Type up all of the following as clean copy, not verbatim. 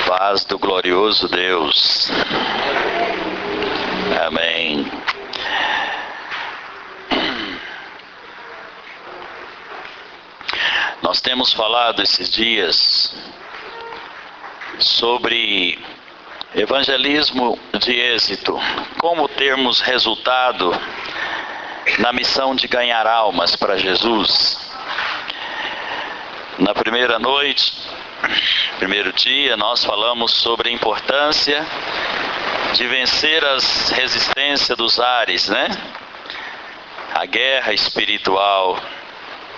Paz do glorioso Deus. Amém. Nós temos falado esses dias sobre evangelismo de êxito, como termos resultado na missão de ganhar almas para Jesus. Na primeira noite, primeiro dia, nós falamos sobre a importância de vencer as resistências dos ares, né? A guerra espiritual.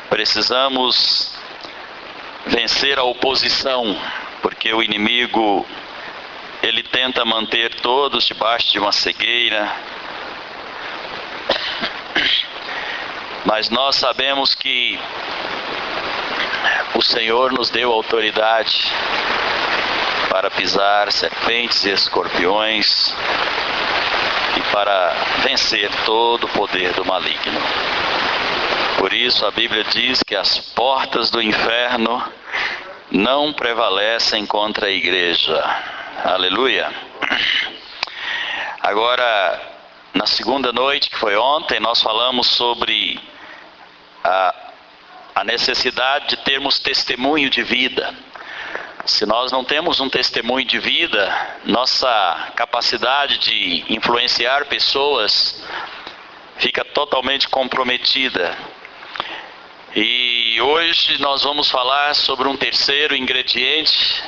Precisamos vencer a oposição, porque o inimigo, ele tenta manter todos debaixo de uma cegueira. Mas nós sabemos que o Senhor nos deu autoridade para pisar serpentes e escorpiões e para vencer todo o poder do maligno. Por isso a Bíblia diz que as portas do inferno não prevalecem contra a igreja. Aleluia. Agora, na segunda noite, que foi ontem, nós falamos sobre a necessidade de termos testemunho de vida. Se nós não temos um testemunho de vida, nossa capacidade de influenciar pessoas fica totalmente comprometida. E hoje nós vamos falar sobre um terceiro ingrediente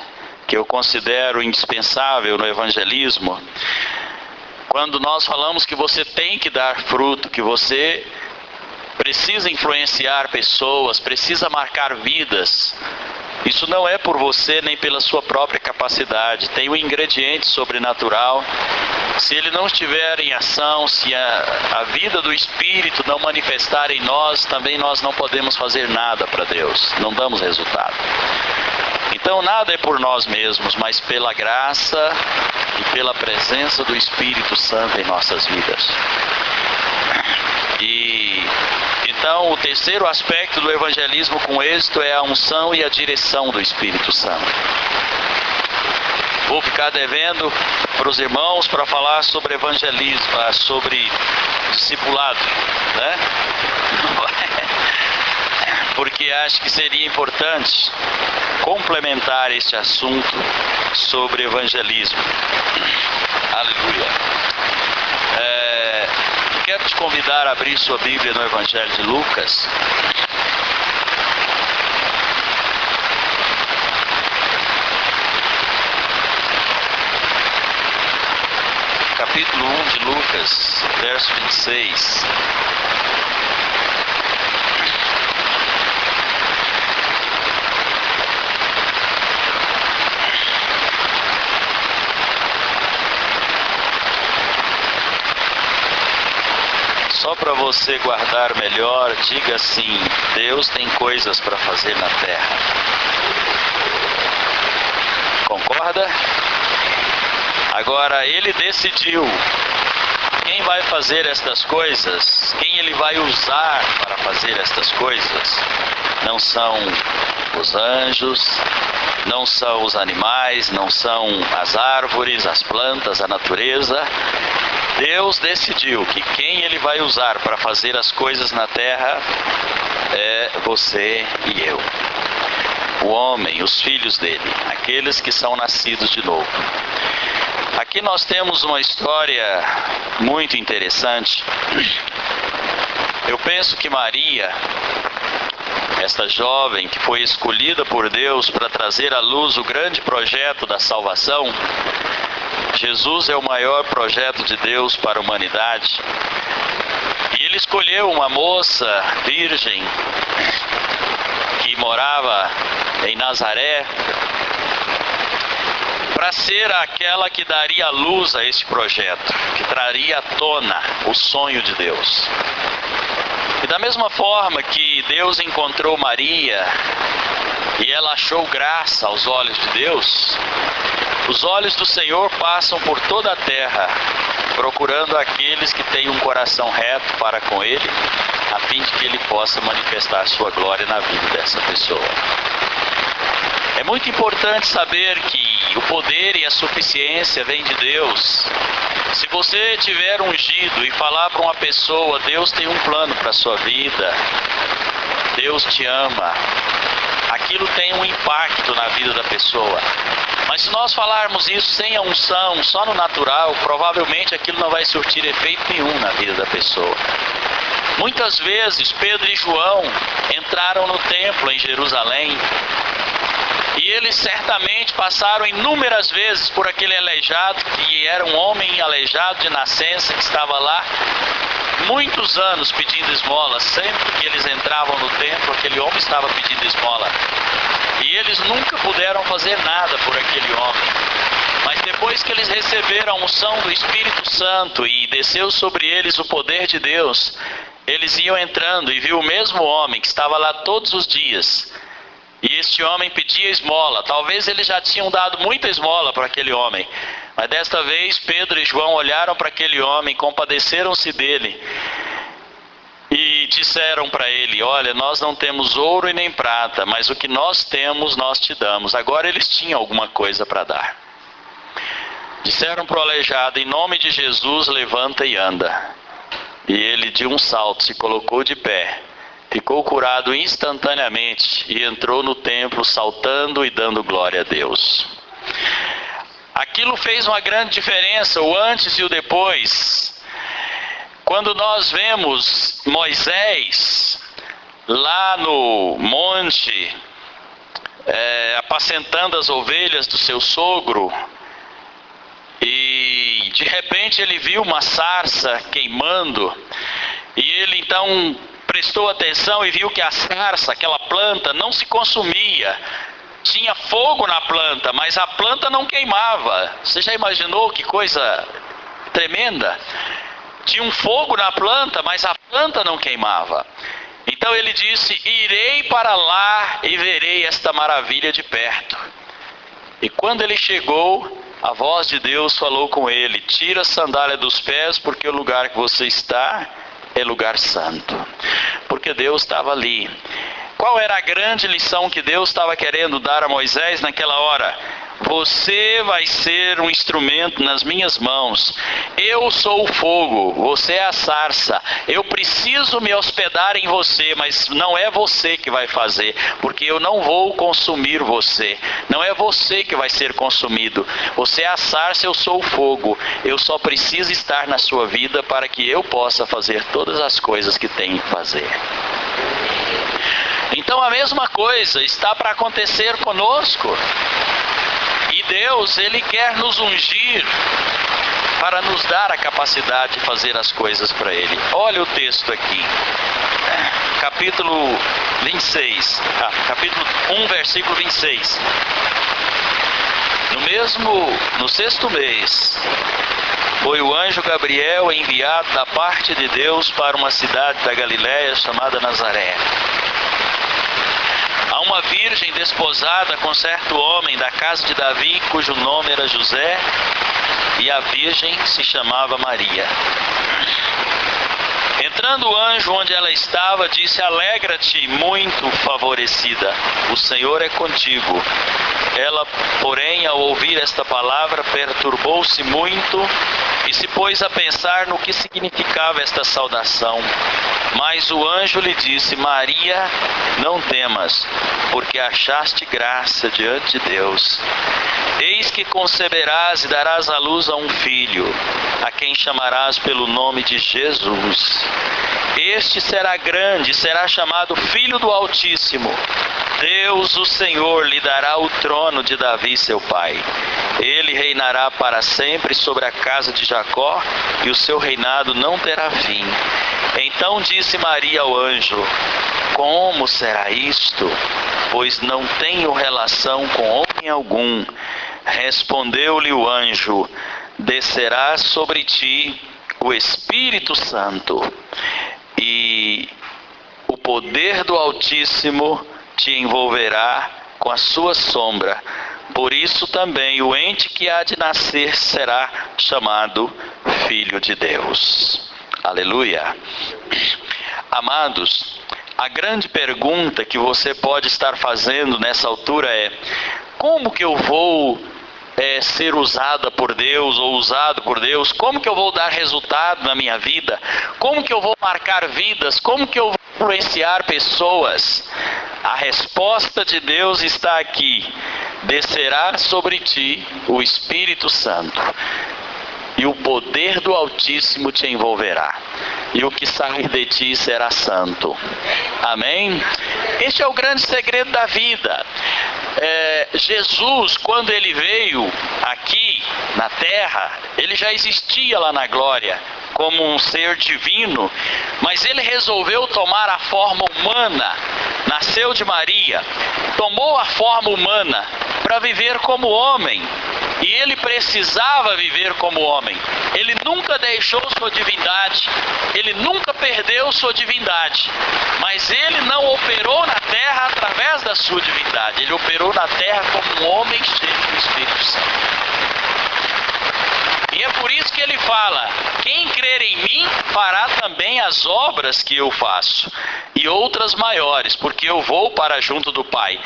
que eu considero indispensável no evangelismo. Quando nós falamos que você tem que dar fruto, que você precisa influenciar pessoas, precisa marcar vidas, isso não é por você nem pela sua própria capacidade. Tem um ingrediente sobrenatural. Se ele não estiver em ação, se a vida do Espírito não manifestar em nós, também nós não podemos fazer nada para Deus. Não damos resultado. Então nada é por nós mesmos, mas pela graça e pela presença do Espírito Santo em nossas vidas. Então o terceiro aspecto do evangelismo com êxito é a unção e a direção do Espírito Santo. Vou ficar devendo para os irmãos para falar sobre evangelismo, sobre discipulado, né? Porque acho que seria importante complementar este assunto sobre evangelismo. Aleluia. Quero te convidar a abrir sua Bíblia no Evangelho de Lucas. Capítulo 1 de Lucas, verso 26. Só para você guardar melhor, diga assim: Deus tem coisas para fazer na terra. Concorda? Agora, Ele decidiu quem vai fazer estas coisas, quem Ele vai usar para fazer estas coisas. Não são os anjos, não são os animais, não são as árvores, as plantas, a natureza. Deus decidiu que quem Ele vai usar para fazer as coisas na terra é você e eu. O homem, os filhos dele, aqueles que são nascidos de novo. Aqui nós temos uma história muito interessante. Eu penso que Maria, esta jovem que foi escolhida por Deus para trazer à luz o grande projeto da salvação, Jesus é o maior projeto de Deus para a humanidade. E Ele escolheu uma moça virgem que morava em Nazaré para ser aquela que daria luz a este projeto, que traria à tona o sonho de Deus. E da mesma forma que Deus encontrou Maria e ela achou graça aos olhos de Deus, os olhos do Senhor passam por toda a terra, procurando aqueles que têm um coração reto para com Ele, a fim de que Ele possa manifestar a sua glória na vida dessa pessoa. É muito importante saber que o poder e a suficiência vêm de Deus. Se você tiver ungido e falar para uma pessoa, Deus tem um plano para a sua vida, Deus te ama, aquilo tem um impacto na vida da pessoa. Mas se nós falarmos isso sem a unção, só no natural, provavelmente aquilo não vai surtir efeito nenhum na vida da pessoa. Muitas vezes Pedro e João entraram no templo em Jerusalém e eles certamente passaram inúmeras vezes por aquele aleijado, que era um homem aleijado de nascença, que estava lá muitos anos pedindo esmola. Sempre que eles entravam no templo, aquele homem estava pedindo esmola. E eles nunca puderam fazer nada por aquele homem. Mas depois que eles receberam a unção do Espírito Santo e desceu sobre eles o poder de Deus, eles iam entrando e viu o mesmo homem que estava lá todos os dias. E este homem pedia esmola. Talvez eles já tinham dado muita esmola para aquele homem. Mas desta vez Pedro e João olharam para aquele homem, compadeceram-se dele e disseram para ele: olha, nós não temos ouro e nem prata, mas o que nós temos nós te damos. Agora eles tinham alguma coisa para dar. Disseram para o aleijado: em nome de Jesus, levanta e anda. E ele de um salto se colocou de pé, ficou curado instantaneamente e entrou no templo saltando e dando glória a Deus. Aquilo fez uma grande diferença, o antes e o depois. Quando nós vemos Moisés lá no monte, apacentando as ovelhas do seu sogro, e de repente ele viu uma sarça queimando, e ele então prestou atenção e viu que a sarça, aquela planta, não se consumia. Tinha fogo na planta, mas a planta não queimava. Você já imaginou que coisa tremenda? Tinha um fogo na planta, mas a planta não queimava. Então ele disse: irei para lá e verei esta maravilha de perto. E quando ele chegou, a voz de Deus falou com ele: tira a sandália dos pés, porque o lugar que você está é lugar santo. Porque Deus estava ali. Qual era a grande lição que Deus estava querendo dar a Moisés naquela hora? Você vai ser um instrumento nas minhas mãos. Eu sou o fogo, você é a sarça. Eu preciso me hospedar em você, mas não é você que vai fazer, porque eu não vou consumir você. Não é você que vai ser consumido. Você é a sarça, eu sou o fogo. Eu só preciso estar na sua vida para que eu possa fazer todas as coisas que tenho que fazer. Então a mesma coisa está para acontecer conosco. E Deus, Ele quer nos ungir para nos dar a capacidade de fazer as coisas para Ele. Olha o texto aqui, capítulo 26, capítulo 1, versículo 26. No sexto mês, foi o anjo Gabriel enviado da parte de Deus para uma cidade da Galiléia chamada Nazaré. A uma virgem desposada com certo homem da casa de Davi, cujo nome era José, e a virgem se chamava Maria. Entrando o anjo onde ela estava, disse: alegra-te, muito favorecida, o Senhor é contigo. Ela, porém, ao ouvir esta palavra, perturbou-se muito e se pôs a pensar no que significava esta saudação. Mas o anjo lhe disse: Maria, não temas, porque achaste graça diante de Deus. Eis que conceberás e darás à luz a um filho, a quem chamarás pelo nome de Jesus. Este será grande, será chamado Filho do Altíssimo. Deus, o Senhor, lhe dará o trono de Davi, seu pai. Ele reinará para sempre sobre a casa de Jacó, e o seu reinado não terá fim. Então disse Maria ao anjo: como será isto? Pois não tenho relação com homem algum. Respondeu-lhe o anjo: descerá sobre ti o Espírito Santo, e o poder do Altíssimo te envolverá com a sua sombra. Por isso também o ente que há de nascer será chamado Filho de Deus. Aleluia. Amados, a grande pergunta que você pode estar fazendo nessa altura é: como que eu vou ser usada por Deus ou usado por Deus? Como que eu vou dar resultado na minha vida? Como que eu vou marcar vidas? Como que eu vou influenciar pessoas? A resposta de Deus está aqui: descerá sobre ti o Espírito Santo, e o poder do Altíssimo te envolverá, e o que sair de ti será santo. Amém? Este é o grande segredo da vida. Jesus, quando ele veio aqui na terra, ele já existia lá na glória como um ser divino, mas ele resolveu tomar a forma humana, nasceu de Maria, tomou a forma humana para viver como homem. E ele precisava viver como homem. Ele nunca deixou sua divindade, ele nunca perdeu sua divindade, mas ele não operou na terra através da sua divindade. Ele operou na terra como um homem cheio do Espírito Santo. E é por isso que ele fala: quem crer em mim fará também as obras que eu faço, e outras maiores, porque eu vou para junto do Pai.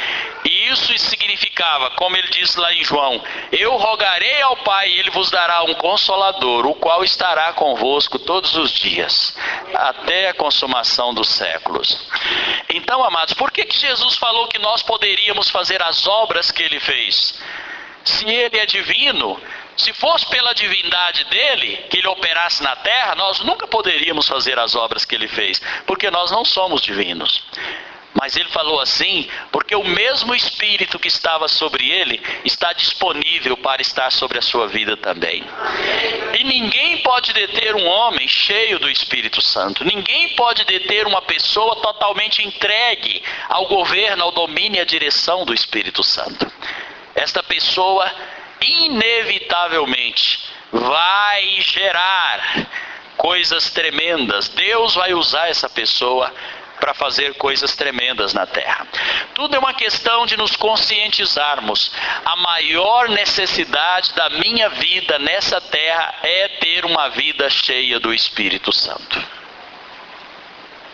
E isso significava, como ele diz lá em João: eu rogarei ao Pai e ele vos dará um Consolador, o qual estará convosco todos os dias, até a consumação dos séculos. Então, amados, por que Jesus falou que nós poderíamos fazer as obras que ele fez? Se ele é divino, se fosse pela divindade dele, que ele operasse na terra, nós nunca poderíamos fazer as obras que ele fez, porque nós não somos divinos. Mas ele falou assim, porque o mesmo Espírito que estava sobre ele, está disponível para estar sobre a sua vida também. E ninguém pode deter um homem cheio do Espírito Santo. Ninguém pode deter uma pessoa totalmente entregue ao governo, ao domínio e à direção do Espírito Santo. Esta pessoa inevitavelmente vai gerar coisas tremendas. Deus vai usar essa pessoa para fazer coisas tremendas na terra. Tudo é uma questão de nos conscientizarmos. A maior necessidade da minha vida nessa terra é ter uma vida cheia do Espírito Santo.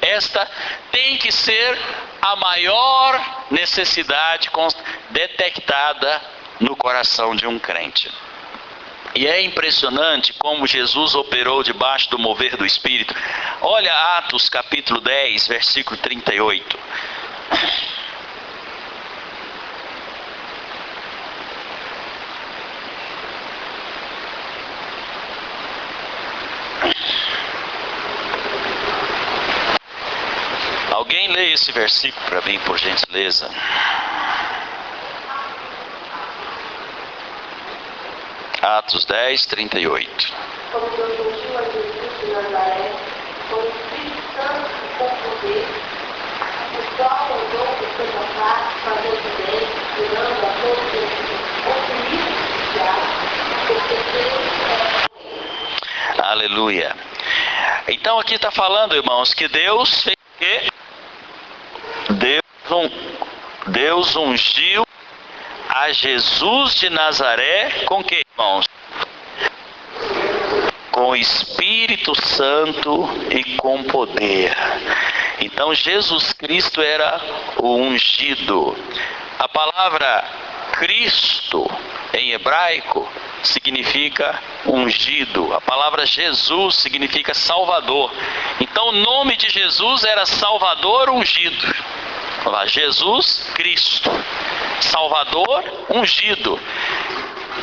Esta tem que ser a maior necessidade detectada no coração de um crente. E é impressionante como Jesus operou debaixo do mover do Espírito. Olha Atos capítulo 10, versículo 38. Alguém lê esse versículo para mim, por gentileza? Atos 10, 38. Como Deus ungiu a Jesus de Nazaré, com o Espírito Santo e com poder, o qual andou por toda parte, fazendo bem, curando a todos os oprimidos e diabos, porque Deus é. Aleluia. Então aqui está falando, irmãos, que Deus fez o quê? Deus ungiu a Jesus de Nazaré com que, irmãos? Com o Espírito Santo e com poder. Então Jesus Cristo era o ungido. A palavra Cristo em hebraico significa ungido. A palavra Jesus significa Salvador. Então o nome de Jesus era Salvador ungido. Jesus Cristo, Salvador ungido.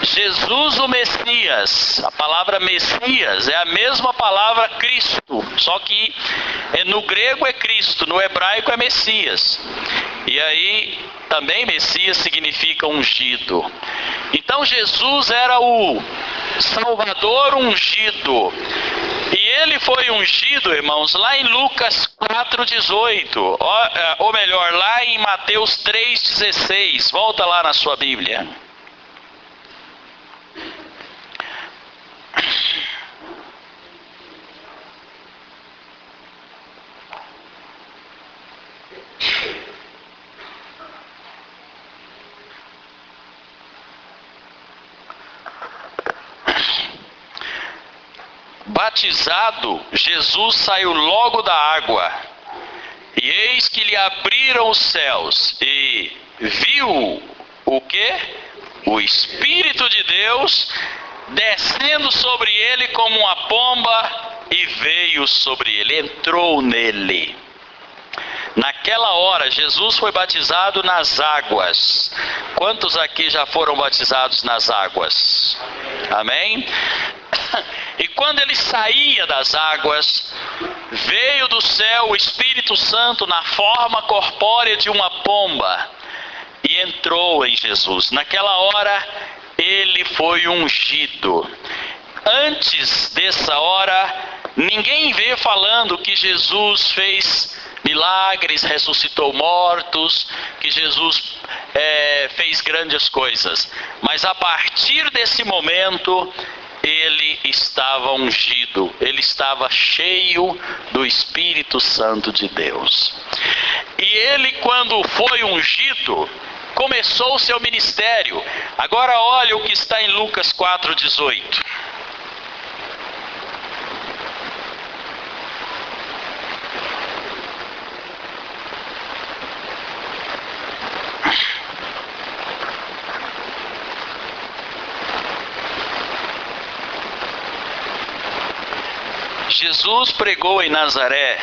Jesus o Messias. A palavra Messias é a mesma palavra Cristo, só que no grego é Cristo, no hebraico é Messias. E aí também Messias significa ungido. Então Jesus era o Salvador ungido. E ele foi ungido, irmãos, lá em Lucas 4,18. Ou melhor, lá em Mateus 3,16. Volta lá na sua Bíblia. Batizado, Jesus saiu logo da água, e eis que lhe abriram os céus, e viu o quê? o Espírito de Deus descendo sobre ele como uma pomba e veio sobre ele, entrou nele. Naquela hora, Jesus foi batizado nas águas. Quantos aqui já foram batizados nas águas? Amém? E quando ele saía das águas, veio do céu o Espírito Santo na forma corpórea de uma pomba e entrou em Jesus. Naquela hora, ele foi ungido. Antes dessa hora, ninguém vê falando que Jesus fez milagres, ressuscitou mortos, que Jesus fez grandes coisas. Mas a partir desse momento, ele estava ungido, ele estava cheio do Espírito Santo de Deus. E ele, quando foi ungido, começou o seu ministério. Agora olha o que está em Lucas 4,18. Jesus pregou em Nazaré.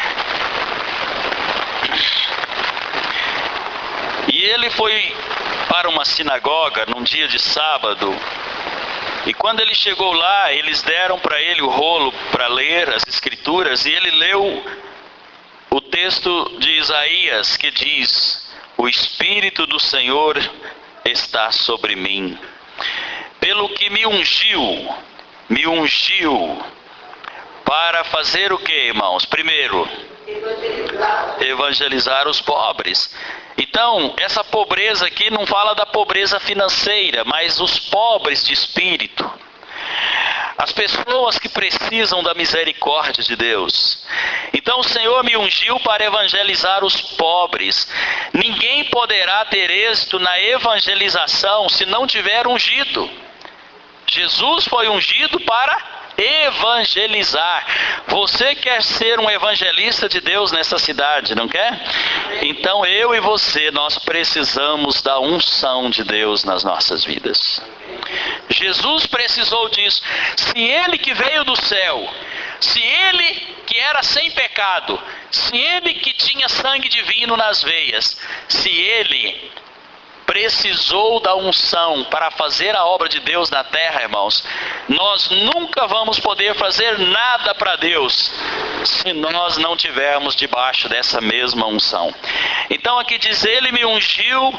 E ele foi para uma sinagoga num dia de sábado. E quando ele chegou lá, eles deram para ele o rolo para ler as escrituras. E ele leu o texto de Isaías que diz: o Espírito do Senhor está sobre mim, pelo que me ungiu para fazer o que, irmãos? Primeiro, evangelizar os pobres. Então, essa pobreza aqui não fala da pobreza financeira, mas os pobres de espírito. As pessoas que precisam da misericórdia de Deus. Então o Senhor me ungiu para evangelizar os pobres. Ninguém poderá ter êxito na evangelização se não tiver ungido. Jesus foi ungido para evangelizar. Você quer ser um evangelista de Deus nessa cidade, não quer? Então eu e você, nós precisamos da unção de Deus nas nossas vidas. Jesus precisou disso. Se ele que veio do céu, se ele que era sem pecado, se ele que tinha sangue divino nas veias, se ele precisou da unção para fazer a obra de Deus na terra, irmãos, nós nunca vamos poder fazer nada para Deus se nós não tivermos debaixo dessa mesma unção. Então aqui diz: ele me ungiu,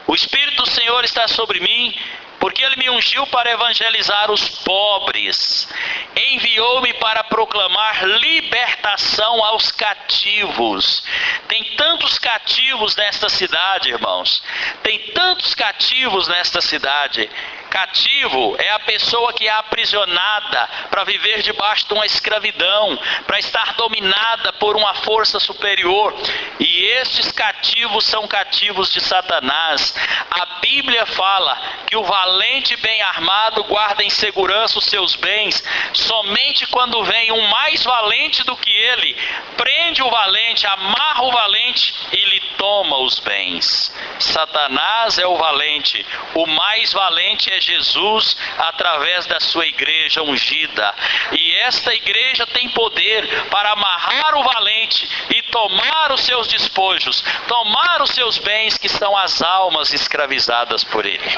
o Espírito do Senhor está sobre mim, porque ele me ungiu para evangelizar os pobres, enviou-me para proclamar libertação aos cativos. Tem tantos cativos nesta cidade, irmãos, tem tantos cativos nesta cidade. Cativo é a pessoa que é aprisionada para viver debaixo de uma escravidão, para estar dominada por uma força superior. E estes cativos são cativos de Satanás. A Bíblia fala que o valente bem armado guarda em segurança os seus bens. Somente quando vem um mais valente do que ele, prende o valente, amarra o valente e lhe toma os bens. Satanás é o valente, o mais valente é Jesus através da sua igreja ungida. E esta igreja tem poder para amarrar o valente e tomar os seus despojos, tomar os seus bens, que são as almas escravizadas por ele.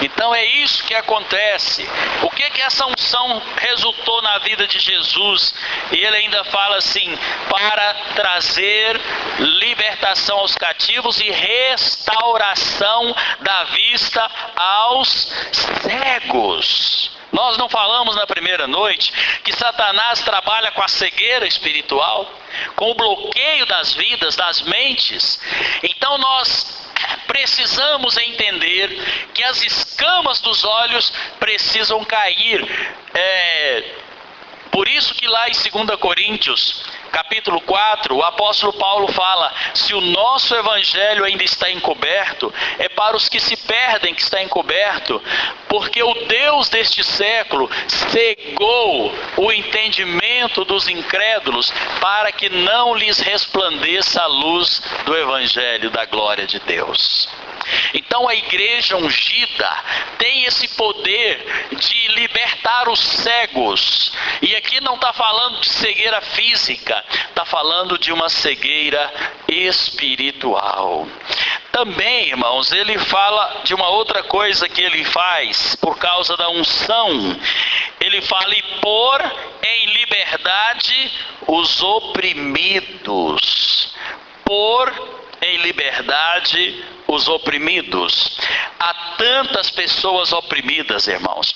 Então é isso que acontece. O que essa unção resultou na vida de Jesus? E ele ainda fala assim: para trazer libertação aos cativos e restauração da vista aos cegos. Nós não falamos na primeira noite que Satanás trabalha com a cegueira espiritual, com o bloqueio das vidas, das mentes. Então nós precisamos entender que as escamas dos olhos precisam cair. Por isso que lá em 2 Coríntios, capítulo 4, o apóstolo Paulo fala: se o nosso evangelho ainda está encoberto, é para os que se perdem que está encoberto, porque o Deus deste século cegou o entendimento dos incrédulos, para que não lhes resplandeça a luz do evangelho da glória de Deus. Então a igreja ungida tem esse poder de libertar os cegos. E aqui não está falando de cegueira física, está falando de uma cegueira espiritual. Também, irmãos, ele fala de uma outra coisa que ele faz por causa da unção. Ele fala: e pôr em liberdade os oprimidos. Pôr em liberdade os oprimidos. Há tantas pessoas oprimidas, irmãos.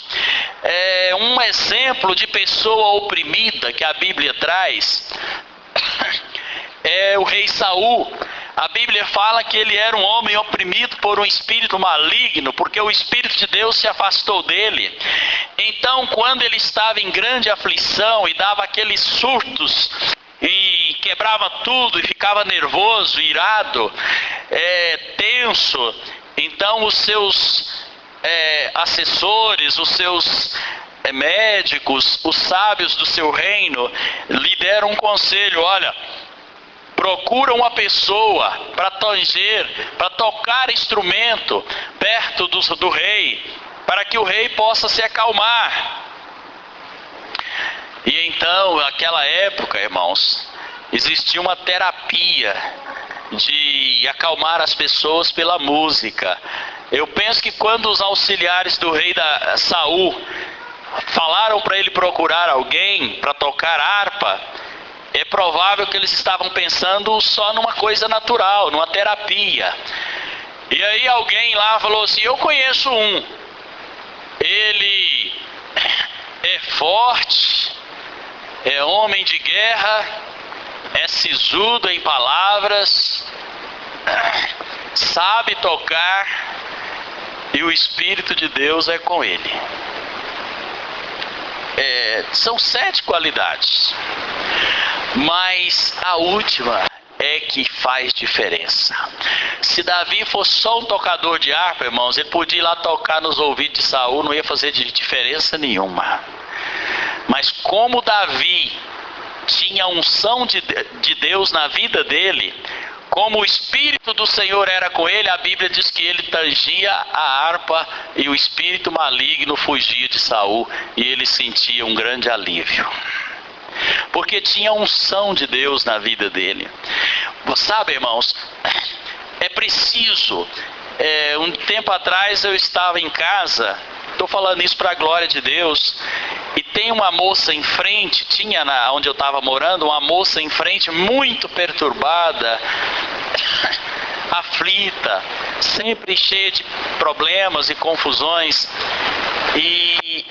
Um exemplo de pessoa oprimida que a Bíblia traz é o rei Saul. A Bíblia fala que ele era um homem oprimido por um espírito maligno, porque o Espírito de Deus se afastou dele. Então, quando ele estava em grande aflição e dava aqueles surtos, e quebrava tudo, e ficava nervoso, irado, tenso, então os seus assessores, os seus médicos, os sábios do seu reino, lhe deram um conselho: olha, procura uma pessoa para tocar instrumento perto do rei, para que o rei possa se acalmar. E então, naquela época, irmãos, existia uma terapia de acalmar as pessoas pela música. Eu penso que quando os auxiliares do rei Saul falaram para ele procurar alguém para tocar harpa, é provável que eles estavam pensando só numa coisa natural, numa terapia. E aí alguém lá falou assim: eu conheço um, ele é forte, é homem de guerra, é sisudo em palavras, sabe tocar, e o Espírito de Deus é com ele. São 7 qualidades, mas a última é que faz diferença. Se Davi fosse só um tocador de harpa, irmãos, ele podia ir lá tocar nos ouvidos de Saul, não ia fazer diferença nenhuma. Mas como Davi tinha a unção de Deus na vida dele, como o Espírito do Senhor era com ele, a Bíblia diz que ele tangia a harpa e o espírito maligno fugia de Saul, e ele sentia um grande alívio, porque tinha a unção de Deus na vida dele. Sabe, irmãos, é preciso. Um tempo atrás eu estava em casa, estou falando isso para a glória de Deus, e tem uma moça em frente, onde eu estava morando, uma moça em frente muito perturbada, aflita, sempre cheia de problemas e confusões. E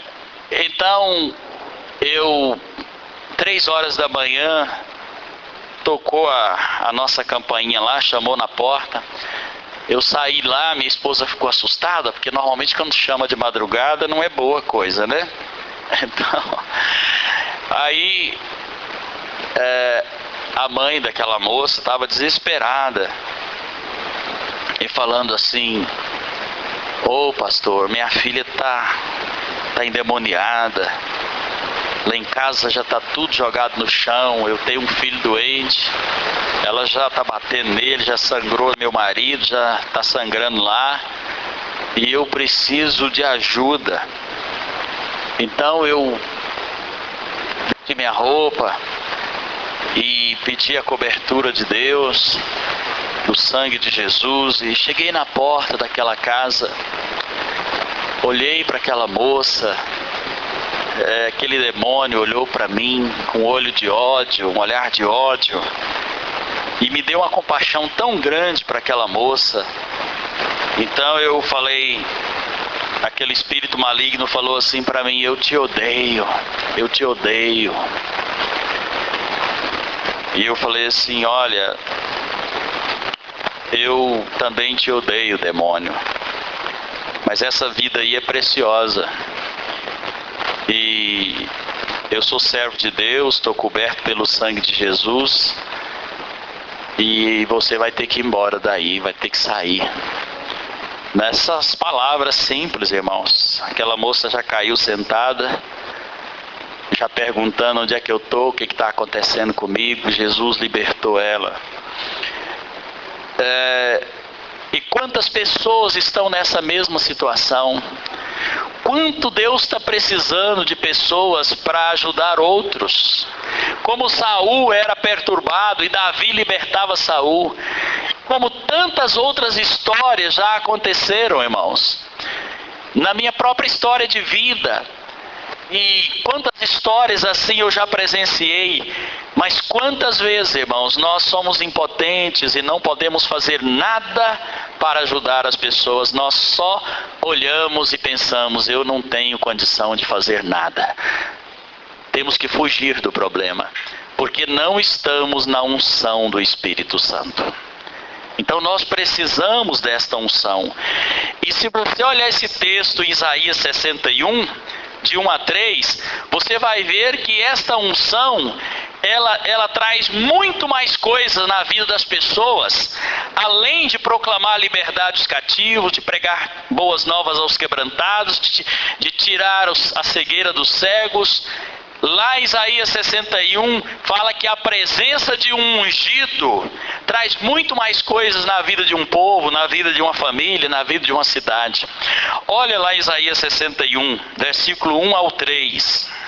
então 3 horas da manhã, tocou a nossa campainha lá, chamou na porta. Eu saí lá, minha esposa ficou assustada, porque normalmente quando chama de madrugada não é boa coisa, né? Então, aí a mãe daquela moça estava desesperada e falando assim: ô pastor, minha filha tá endemoniada, lá em casa já está tudo jogado no chão, eu tenho um filho doente, ela já está batendo nele, já sangrou meu marido, já está sangrando lá, e eu preciso de ajuda. Então eu vesti minha roupa e pedi a cobertura de Deus, do sangue de Jesus, e cheguei na porta daquela casa, olhei para aquela moça, aquele demônio olhou para mim com um olho de ódio, um olhar de ódio, e me deu uma compaixão tão grande para aquela moça. Então eu falei, aquele espírito maligno falou assim para mim: eu te odeio, eu te odeio. E eu falei assim: olha, eu também te odeio, demônio, mas essa vida aí é preciosa, e eu sou servo de Deus, estou coberto pelo sangue de Jesus, e você vai ter que ir embora daí, vai ter que sair. Nessas palavras simples, irmãos, aquela moça já caiu sentada, já perguntando onde é que eu estou, o que está acontecendo comigo. Jesus libertou ela. E quantas pessoas estão nessa mesma situação? Quanto Deus está precisando de pessoas para ajudar outros? Como Saul era perturbado e Davi libertava Saul. Como tantas outras histórias já aconteceram, irmãos. Na minha própria história de vida. E quantas histórias assim eu já presenciei. Mas quantas vezes, irmãos, nós somos impotentes e não podemos fazer nada para ajudar as pessoas. Nós só olhamos e pensamos, eu não tenho condição de fazer nada. Temos que fugir do problema, porque não estamos na unção do Espírito Santo. Então nós precisamos desta unção. E se você olhar esse texto em Isaías 61, de 1 a 3, você vai ver que esta unção, ela traz muito mais coisas na vida das pessoas, além de proclamar a liberdade dos cativos, de pregar boas novas aos quebrantados, de tirar a cegueira dos cegos. Lá em Isaías 61 fala que a presença de um ungido traz muito mais coisas na vida de um povo, na vida de uma família, na vida de uma cidade. Olha lá em Isaías 61, versículo 1 ao 3.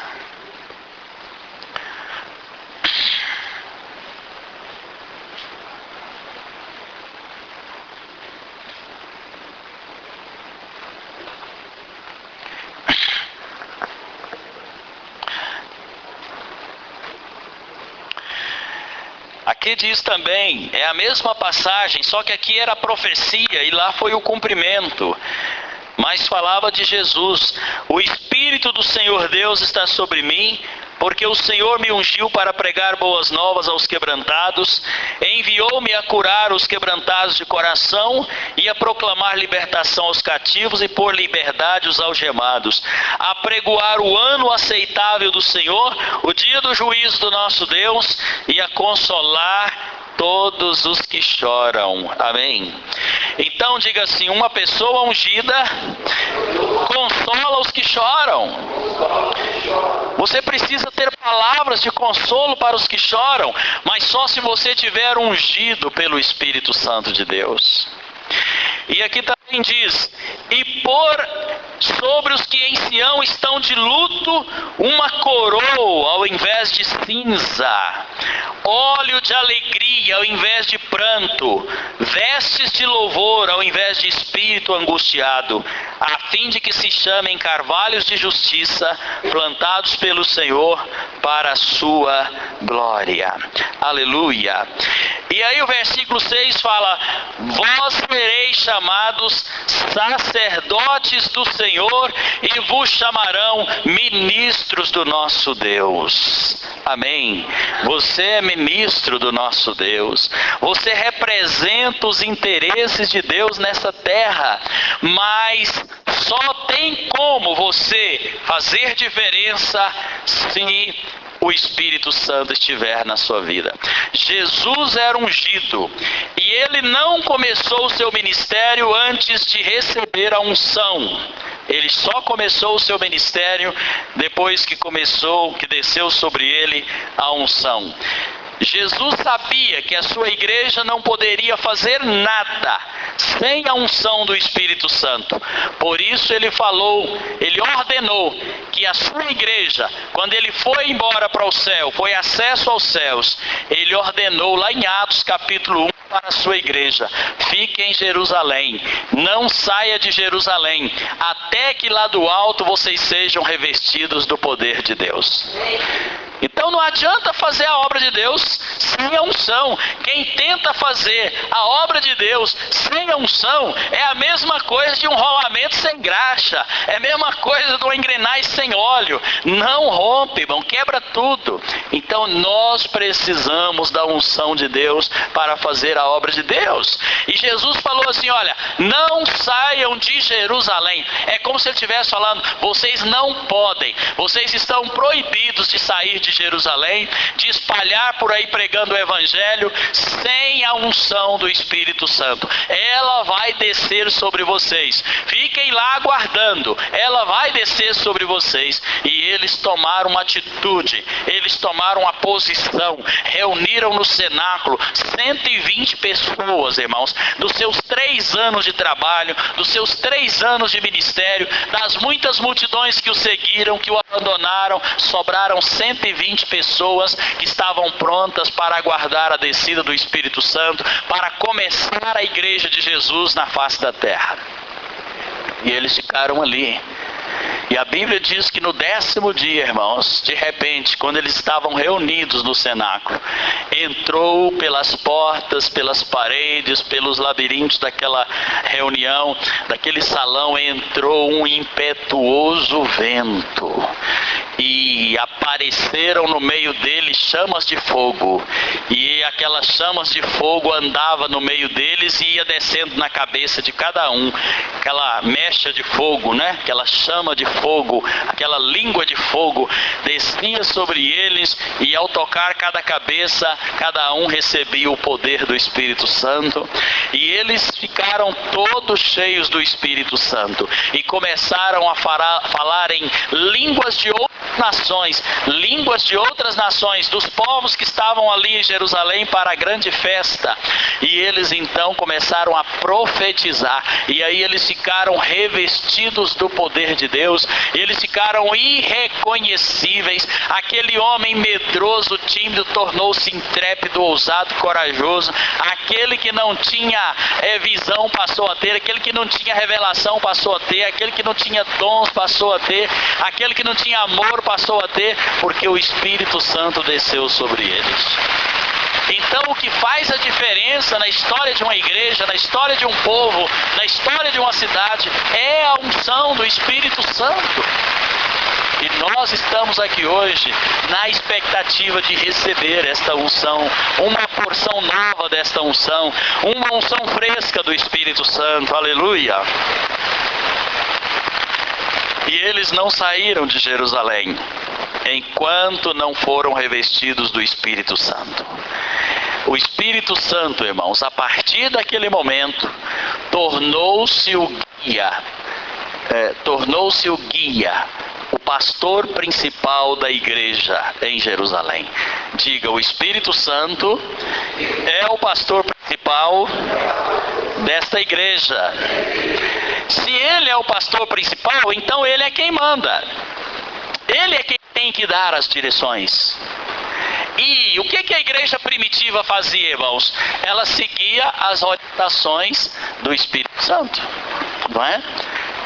Aqui diz também, é a mesma passagem, só que aqui era a profecia e lá foi o cumprimento. Mas falava de Jesus. O Espírito do Senhor Deus está sobre mim, porque o Senhor me ungiu para pregar boas novas aos quebrantados, enviou-me a curar os quebrantados de coração e a proclamar libertação aos cativos e pôr liberdade aos algemados, a pregoar o ano aceitável do Senhor, o dia do juízo do nosso Deus e a consolar todos os que choram. Amém? Então diga assim, uma pessoa ungida consola os que choram. Você precisa ter palavras de consolo para os que choram, mas só se você tiver ungido pelo Espírito Santo de Deus. E aqui também diz, e pôr sobre os que em Sião estão de luto uma coroa ao invés de cinza, óleo de alegria ao invés de pranto, vestes de louvor ao invés de espírito angustiado, a fim de que se chamem carvalhos de justiça, plantados pelo Senhor para a sua glória. Aleluia. E aí o versículo 6 fala, vós sereis chamados sacerdotes do Senhor e vos chamarão ministros do nosso Deus. Amém. Você é ministro do nosso Deus. Você representa os interesses de Deus nessa terra. Mas só tem como você fazer diferença se o Espírito Santo estiver na sua vida. Jesus era ungido e ele não começou o seu ministério antes de receber a unção. Ele só começou o seu ministério depois que desceu sobre ele a unção. Jesus sabia que a sua igreja não poderia fazer nada sem a unção do Espírito Santo. Por isso ele ordenou que a sua igreja, quando ele foi embora para o céu, foi acesso aos céus, ele ordenou lá em Atos capítulo 1 para a sua igreja, fique em Jerusalém, não saia de Jerusalém, até que lá do alto vocês sejam revestidos do poder de Deus. Então não adianta fazer a obra de Deus sem a unção. Quem tenta fazer a obra de Deus sem a unção é a mesma coisa de um rolamento sem graxa, é a mesma coisa de uma engrenagem sem óleo. Não rompe, irmão, quebra tudo. Então nós precisamos da unção de Deus para fazer a obra de Deus. E Jesus falou assim, olha, não saiam saíram de Jerusalém. É como se ele estivesse falando: vocês não podem, vocês estão proibidos de sair de Jerusalém, de espalhar por aí pregando o evangelho sem a unção do Espírito Santo. Ela vai descer sobre vocês, fiquem lá aguardando, ela vai descer sobre vocês. E eles tomaram uma atitude, eles tomaram uma posição, reuniram no cenáculo 120 pessoas, irmãos, dos seus 3 anos de trabalho, dos seus 3 anos de ministério, das muitas multidões que o seguiram, que o abandonaram, sobraram 120 pessoas que estavam prontas para aguardar a descida do Espírito Santo, para começar a igreja de Jesus na face da terra. E eles ficaram ali. E a Bíblia diz que no 10º dia, irmãos, de repente, quando eles estavam reunidos no cenáculo, entrou pelas portas, pelas paredes, pelos labirintos daquela reunião, daquele salão, entrou um impetuoso vento. E apareceram no meio deles chamas de fogo, e aquelas chamas de fogo andavam no meio deles e ia descendo na cabeça de cada um, aquela mecha de fogo, né? Aquela chama de fogo, aquela língua de fogo descia sobre eles, e ao tocar cada cabeça, cada um recebia o poder do Espírito Santo, e eles ficaram todos cheios do Espírito Santo, e começaram a falar em línguas de outras nações, línguas de outras nações, dos povos que estavam ali em Jerusalém para a grande festa. E eles então começaram a profetizar, e aí eles ficaram revestidos do poder de Deus, eles ficaram irreconhecíveis. Aquele homem medroso, tímido, tornou-se intrépido, ousado, corajoso. Aquele que não tinha visão passou a ter, aquele que não tinha revelação passou a ter, aquele que não tinha dons passou a ter, aquele que não tinha amor passou a ter, porque o Espírito Santo desceu sobre eles. Então, o que faz a diferença na história de uma igreja, na história de um povo, na história de uma cidade, é a unção do Espírito Santo. E nós estamos aqui hoje na expectativa de receber esta unção, uma porção nova desta unção, uma unção fresca do Espírito Santo. Aleluia! E eles não saíram de Jerusalém enquanto não foram revestidos do Espírito Santo. O Espírito Santo, irmãos, a partir daquele momento, tornou-se o guia, o pastor principal da igreja em Jerusalém. Diga: o Espírito Santo é o pastor principal desta igreja. Se ele é o pastor principal, então ele é quem manda. Ele é quem tem que dar as direções. E o que a igreja primitiva fazia, irmãos? Ela seguia as orientações do Espírito Santo, não é?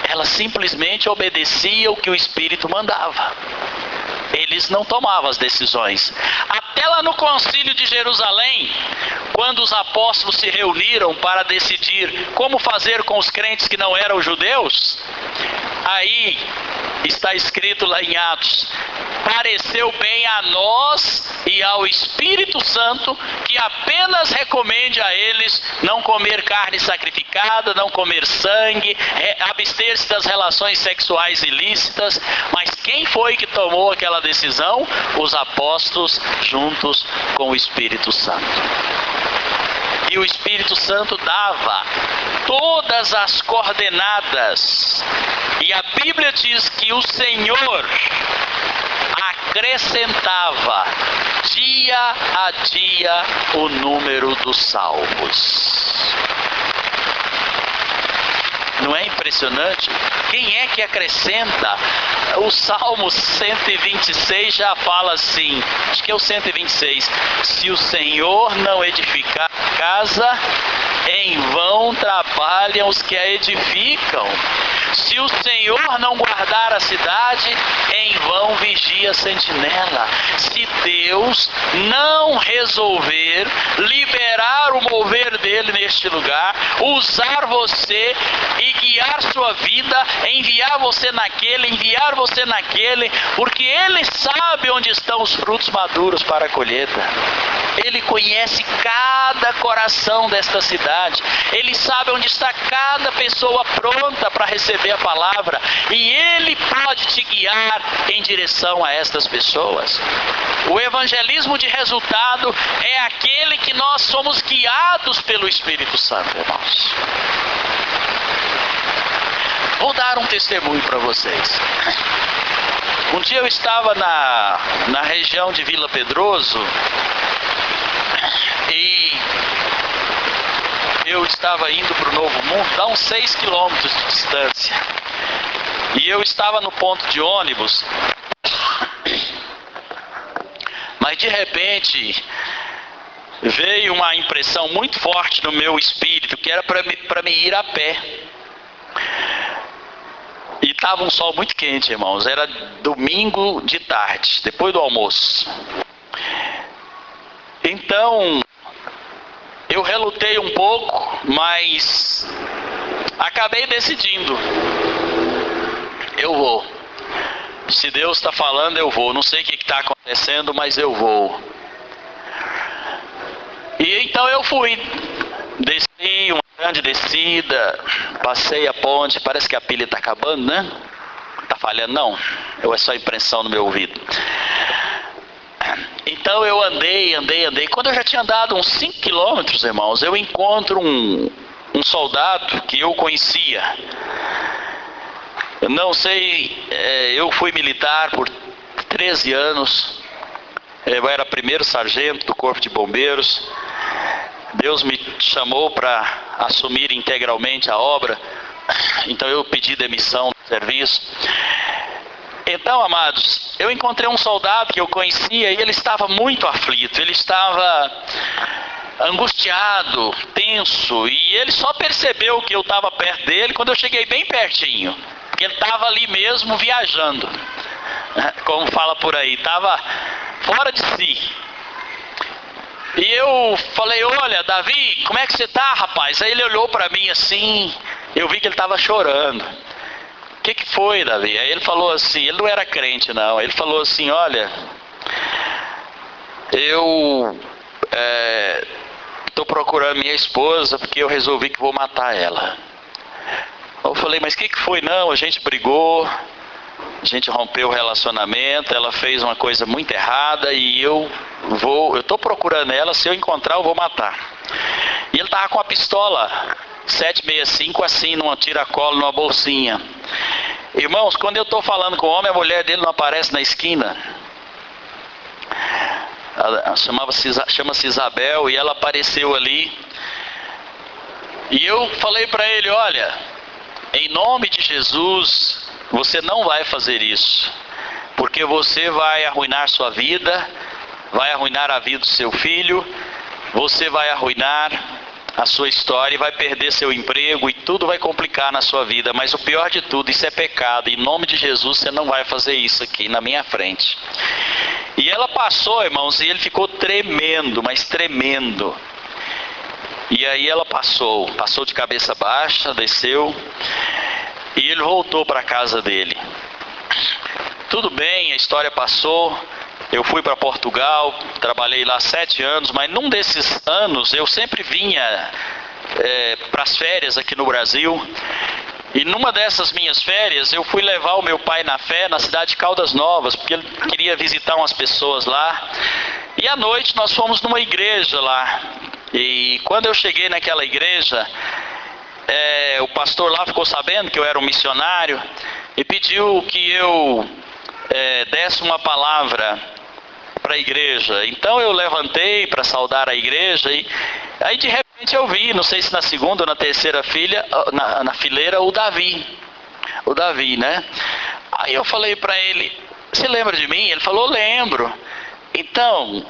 Ela simplesmente obedecia o que o Espírito mandava. Eles não tomavam as decisões. Até lá no concílio de Jerusalém, quando os apóstolos se reuniram para decidir como fazer com os crentes que não eram judeus, aí está escrito lá em Atos: pareceu bem a nós e ao Espírito Santo que apenas recomende a eles não comer carne sacrificada, não comer sangue, abster-se das relações sexuais ilícitas. Mas quem foi que tomou aquela decisão? Os apóstolos juntos com o Espírito Santo. E o Espírito Santo dava todas as coordenadas. E a Bíblia diz que o Senhor acrescentava dia a dia o número dos salvos. Não é impressionante? Quem é que acrescenta? O Salmo 126 já fala assim, acho que é o 126: se o Senhor não edificar a casa, em vão trabalham os que a edificam. Se o Senhor não guardar a cidade, em vão vigia a sentinela. Se Deus não resolver liberar o mover dele neste lugar, usar você e guiar sua vida, enviar você naquele, porque Ele sabe onde estão os frutos maduros para a colheita. Ele conhece cada coração desta cidade. Ele sabe onde está cada pessoa pronta para receber a palavra. E Ele pode te guiar em direção a estas pessoas. O evangelismo de resultado é aquele que nós somos guiados pelo Espírito Santo, irmãos. Vou dar um testemunho para vocês. Um dia eu estava na região de Vila Pedroso e eu estava indo para o Novo Mundo, dá uns 6 quilômetros de distância. E eu estava no ponto de ônibus, mas de repente veio uma impressão muito forte no meu espírito que era para me ir a pé. E estava um sol muito quente, irmãos. Era domingo de tarde, depois do almoço. Então, eu relutei um pouco, mas acabei decidindo. Eu vou. Se Deus está falando, eu vou. Não sei o que está acontecendo, mas eu vou. E então eu fui. Desci uma grande descida, passei a ponte, parece que a pilha está acabando, né? Está falhando? Não, é só impressão no meu ouvido. Então eu andei. Quando eu já tinha andado uns 5 quilômetros, irmãos, eu encontro um soldado que eu conhecia. Eu não sei, eu fui militar por 13 anos, eu era primeiro sargento do Corpo de Bombeiros. Deus me chamou para assumir integralmente a obra, então eu pedi demissão do serviço. Então, amados, eu encontrei um soldado que eu conhecia e ele estava muito aflito, ele estava angustiado, tenso, e ele só percebeu que eu estava perto dele quando eu cheguei bem pertinho, porque ele estava ali mesmo viajando, como fala por aí, estava fora de si. E eu falei: olha, Davi, como é que você está, rapaz? Aí ele olhou para mim assim, eu vi que ele estava chorando. O que foi, Davi? Aí ele falou assim, ele não era crente não, ele falou assim: olha, eu estou procurando minha esposa porque eu resolvi que vou matar ela. Eu falei: mas o que foi? Não, a gente brigou, a gente rompeu o relacionamento, ela fez uma coisa muito errada e eu estou procurando ela, se eu encontrar eu vou matar. E ele estava com a pistola 765 assim, numa tiracolo, numa bolsinha. Irmãos, quando eu estou falando com o homem, a mulher dele não aparece na esquina. Chama-se Isabel, e ela apareceu ali. E eu falei para ele: olha, em nome de Jesus, você não vai fazer isso, porque você vai arruinar sua vida, vai arruinar a vida do seu filho, você vai arruinar a sua história e vai perder seu emprego e tudo vai complicar na sua vida. Mas o pior de tudo, isso é pecado. Em nome de Jesus, você não vai fazer isso aqui na minha frente. E ela passou, irmãos, e ele ficou tremendo, mas tremendo. E aí ela passou de cabeça baixa, desceu, e ele voltou para a casa dele. Tudo bem, a história passou. Eu fui para Portugal, trabalhei lá 7 anos, mas num desses anos eu sempre vinha para as férias aqui no Brasil. E numa dessas minhas férias eu fui levar o meu pai na fé na cidade de Caldas Novas, porque ele queria visitar umas pessoas lá. E à noite nós fomos numa igreja lá. E quando eu cheguei naquela igreja, o pastor lá ficou sabendo que eu era um missionário e pediu que eu desse uma palavra para a igreja. Então eu levantei para saudar a igreja e aí de repente eu vi, não sei se na segunda ou na terceira na fileira, o Davi, né? Aí eu falei para ele: você lembra de mim? Ele falou: lembro. Então,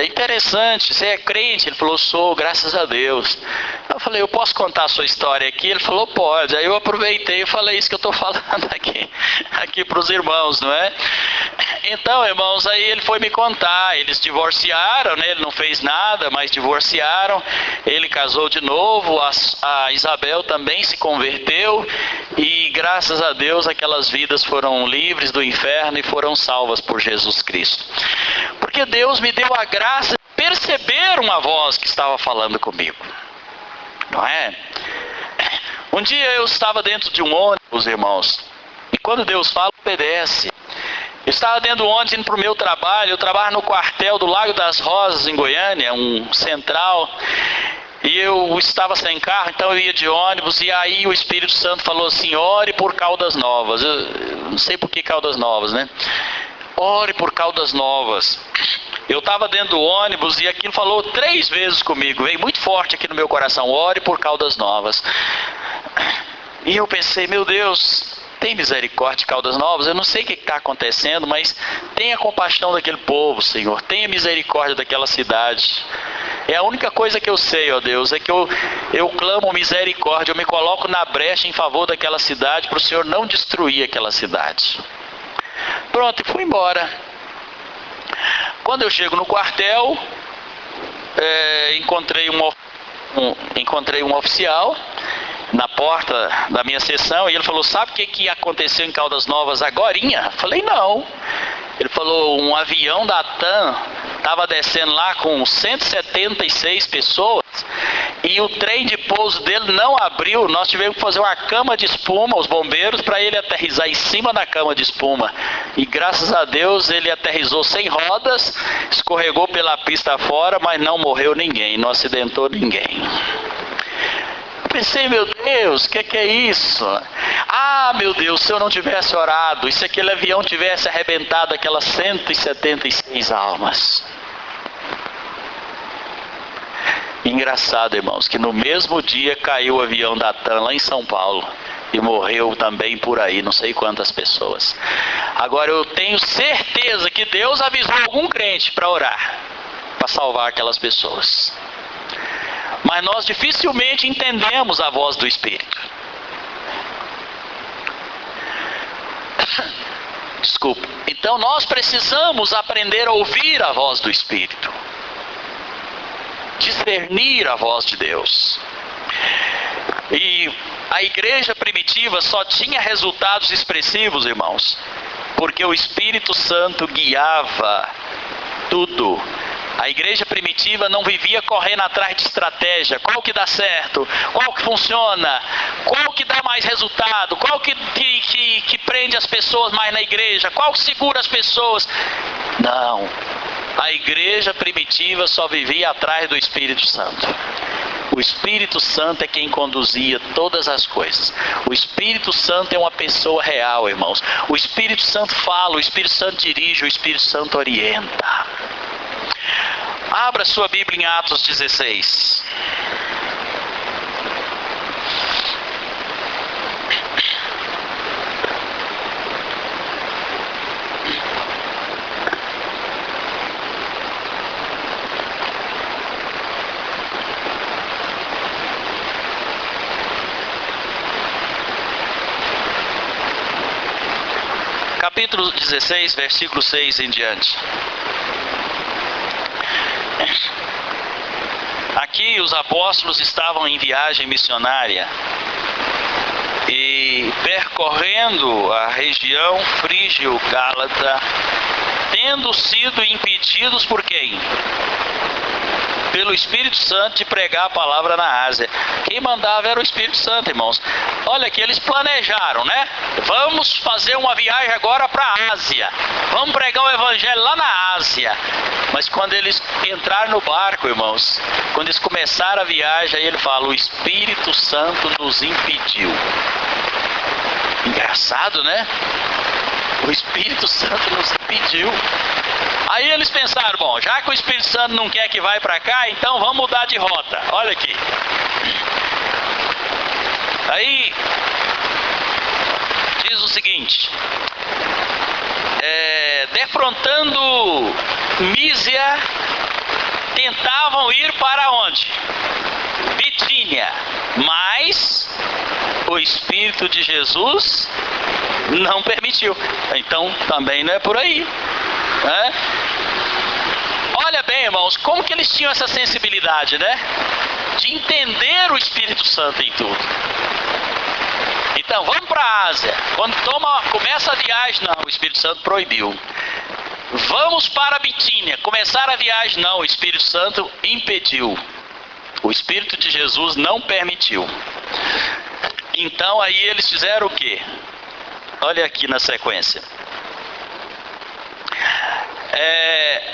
interessante, você é crente? Ele falou: sou, graças a Deus. Eu falei: eu posso contar a sua história aqui? Ele falou: pode. Aí eu aproveitei e falei isso que eu estou falando aqui para os irmãos, não é? Então, irmãos, aí ele foi me contar, eles divorciaram, né? Ele não fez nada, mas divorciaram, ele casou de novo, a Isabel também se converteu e graças a Deus aquelas vidas foram livres do inferno e foram salvas por Jesus Cristo. Porque Deus me deu a graça de perceberam a voz que estava falando comigo. Não é? Um dia eu estava dentro de um ônibus, irmãos, e quando Deus fala, obedece. Eu estava dentro do ônibus indo para o meu trabalho. Eu trabalho no quartel do Lago das Rosas, em Goiânia, um central. E eu estava sem carro, então eu ia de ônibus. E aí o Espírito Santo falou assim: ore por Caldas Novas. Eu não sei por que Caldas Novas, né? Ore por Caldas Novas. Eu estava dentro do ônibus e aquilo falou 3 vezes comigo. Veio muito forte aqui no meu coração: ore por Caldas Novas. E eu pensei: meu Deus, tem misericórdia de Caldas Novas? Eu não sei o que está acontecendo, mas tenha compaixão daquele povo, Senhor. Tenha misericórdia daquela cidade. É a única coisa que eu sei, ó Deus, é que eu clamo misericórdia. Eu me coloco na brecha em favor daquela cidade, para o Senhor não destruir aquela cidade. Pronto, e fui embora. Quando eu chego no quartel, encontrei um oficial na porta da minha seção, e ele falou: sabe o que aconteceu em Caldas Novas agorinha? Falei: não. Ele falou: um avião da TAM estava descendo lá com 176 pessoas, e o trem de pouso dele não abriu. Nós tivemos que fazer uma cama de espuma, os bombeiros, para ele aterrissar em cima da cama de espuma. E graças a Deus ele aterrissou sem rodas, escorregou pela pista fora, mas não morreu ninguém, não acidentou ninguém. Pensei: meu Deus, o que é isso? Ah, meu Deus, se eu não tivesse orado, e se aquele avião tivesse arrebentado aquelas 176 almas? Engraçado, irmãos, que no mesmo dia caiu o avião da TAM lá em São Paulo, e morreu também por aí, não sei quantas pessoas. Agora eu tenho certeza que Deus avisou algum crente para orar, para salvar aquelas pessoas. Mas nós dificilmente entendemos a voz do Espírito. Desculpa. Então nós precisamos aprender a ouvir a voz do Espírito, discernir a voz de Deus. E a igreja primitiva só tinha resultados expressivos, irmãos, porque o Espírito Santo guiava tudo. A igreja primitiva não vivia correndo atrás de estratégia. Qual que dá certo? Qual que funciona? Qual que dá mais resultado? Qual que prende as pessoas mais na igreja? Qual que segura as pessoas? Não. A igreja primitiva só vivia atrás do Espírito Santo. O Espírito Santo é quem conduzia todas as coisas. O Espírito Santo é uma pessoa real, irmãos. O Espírito Santo fala, o Espírito Santo dirige, o Espírito Santo orienta. Abra sua Bíblia em Atos 16. Capítulo 16, versículo 6 em diante. Aqui os apóstolos estavam em viagem missionária e percorrendo a região frígio-gálata, tendo sido impedidos por quem? Pelo Espírito Santo de pregar a palavra na Ásia. Quem mandava era o Espírito Santo, irmãos. Olha aqui, eles planejaram, né? Vamos fazer uma viagem agora para a Ásia. Vamos pregar o Evangelho lá na Ásia. Mas quando eles entraram no barco, irmãos, quando eles começaram a viagem, aí ele fala: o Espírito Santo nos impediu. Engraçado, né? O Espírito Santo nos impediu. Aí eles pensaram: bom, já que o Espírito Santo não quer que vá para cá, então vamos mudar de rota. Olha aqui. Aí diz o seguinte: defrontando Mísia, tentavam ir para onde? Bitínia. Mas o Espírito de Jesus não permitiu. Então também não é por aí, né? Olha bem, irmãos, como que eles tinham essa sensibilidade, né? De entender o Espírito Santo em tudo. Então, vamos para a Ásia. Quando começa a viagem, não, o Espírito Santo proibiu. vamos para Bitínia, começar a viagem. Não, o Espírito Santo impediu. O Espírito de Jesus não permitiu. Então aí eles fizeram o quê? Olha aqui na sequência.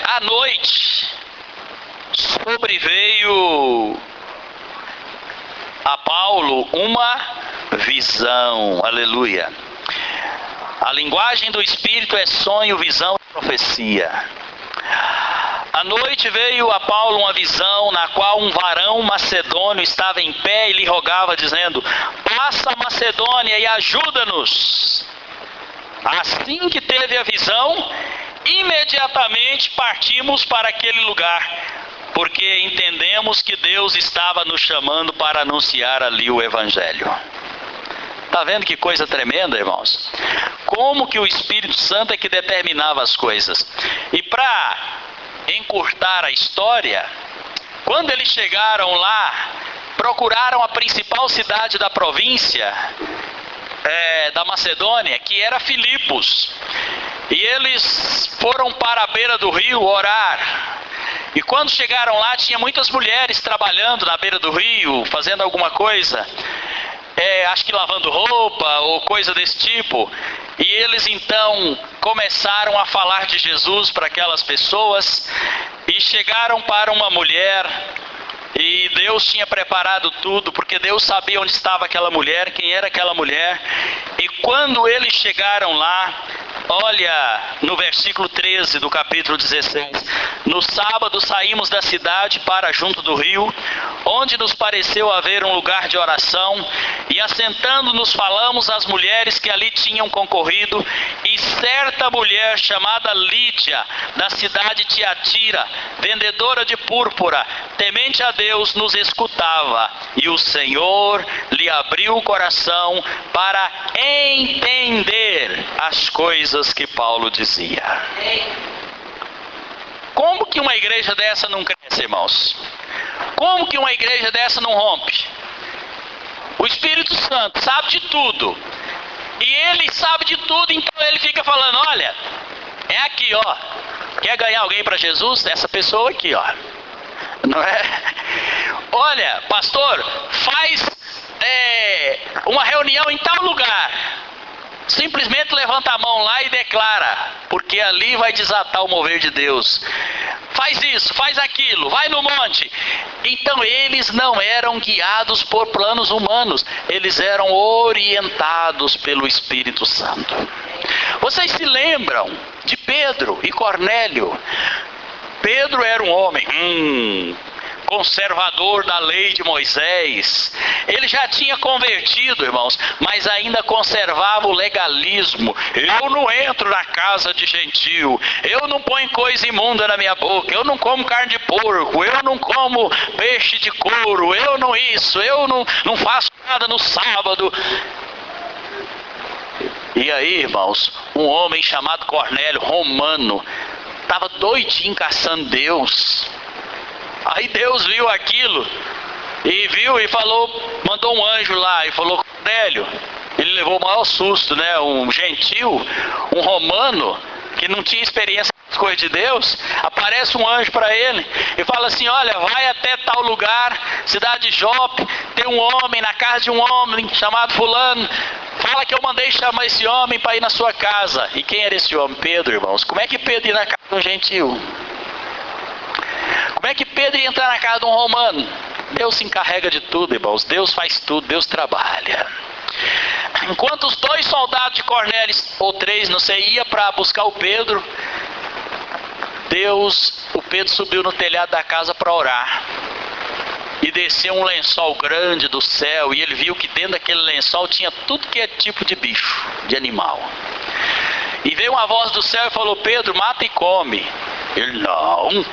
À noite sobreveio a Paulo uma visão. Aleluia. A linguagem do Espírito é sonho, visão e profecia. À noite veio a Paulo uma visão na qual um varão macedônio estava em pé e lhe rogava, dizendo: passa a Macedônia e ajuda-nos. Assim que teve a visão, imediatamente partimos para aquele lugar, porque entendemos que Deus estava nos chamando para anunciar ali o Evangelho. Está vendo que coisa tremenda, irmãos? Como que o Espírito Santo é que determinava as coisas? E para encurtar a história, quando eles chegaram lá, procuraram a principal cidade da província da Macedônia, que era Filipos. E eles foram para a beira do rio orar. E quando chegaram lá, tinha muitas mulheres trabalhando na beira do rio, fazendo alguma coisa. Acho que lavando roupa ou coisa desse tipo. E eles então começaram a falar de Jesus para aquelas pessoas. E chegaram para uma mulher. E Deus tinha preparado tudo, porque Deus sabia onde estava aquela mulher, quem era aquela mulher. E quando eles chegaram lá, olha no versículo 13 do capítulo 16. No sábado saímos da cidade para junto do rio, onde nos pareceu haver um lugar de oração, e assentando-nos falamos às mulheres que ali tinham concorrido, e certa mulher chamada Lídia, da cidade de Tiatira, vendedora de púrpura, temente a Deus, nos escutava, e o Senhor lhe abriu o coração para entender as coisas que Paulo dizia. Como que uma igreja dessa não cresce, irmãos? Como que uma igreja dessa não rompe? O Espírito Santo sabe de tudo. E ele sabe de tudo, então ele fica falando: olha, é aqui, ó. Quer ganhar alguém para Jesus? Essa pessoa aqui, ó. Não é? Olha, pastor, faz uma reunião em tal lugar. Simplesmente levanta a mão lá e declara, porque ali vai desatar o mover de Deus. Faz isso, faz aquilo, vai no monte. Então eles não eram guiados por planos humanos, eles eram orientados pelo Espírito Santo. Vocês se lembram de Pedro e Cornélio? Pedro era um homem conservador da lei de Moisés. Ele já tinha convertido, irmãos, mas ainda conservava o legalismo. Eu não entro na casa de gentio, eu não ponho coisa imunda na minha boca, eu não como carne de porco, eu não como peixe de couro, eu não isso, eu não faço nada no sábado. E aí, irmãos, um homem chamado Cornélio, romano, estava doidinho caçando Deus. Aí Deus viu aquilo, e viu e falou, mandou um anjo lá e falou: Cornélio. Ele levou o maior susto, né? Um gentil, um romano, que não tinha experiência com as coisas de Deus. Aparece um anjo para ele e fala assim: olha, vai até tal lugar, cidade de Jope, tem um homem, na casa de um homem chamado fulano. Fala que eu mandei chamar esse homem para ir na sua casa. E quem era esse homem? Pedro, irmãos. Como é que Pedro ia na casa de um gentil? Como é que Pedro ia entrar na casa de um romano? Deus se encarrega de tudo, irmãos. Deus faz tudo, Deus trabalha. Enquanto os 2 soldados de Cornélio, ou 3, não sei, ia para buscar o Pedro, o Pedro subiu no telhado da casa para orar. E desceu um lençol grande do céu, e ele viu que dentro daquele lençol tinha tudo que é tipo de bicho, de animal. E veio uma voz do céu e falou: Pedro, mata e come. Ele: não,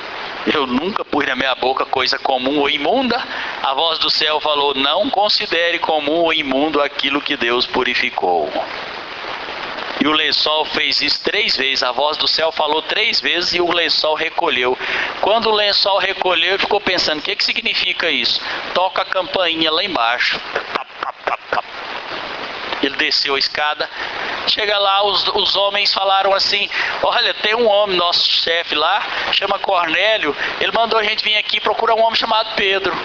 eu nunca pus na minha boca coisa comum ou imunda. A voz do céu falou: não considere comum ou imundo aquilo que Deus purificou. E o lençol fez isso 3 vezes. A voz do céu falou 3 vezes e o lençol recolheu. Quando o lençol recolheu, ele ficou pensando: o que significa isso? Toca a campainha lá embaixo. Ele desceu a escada, Chega lá, os homens falaram assim: olha, tem um homem, nosso chefe lá, chama Cornélio, ele mandou a gente vir aqui procurar um homem chamado Pedro.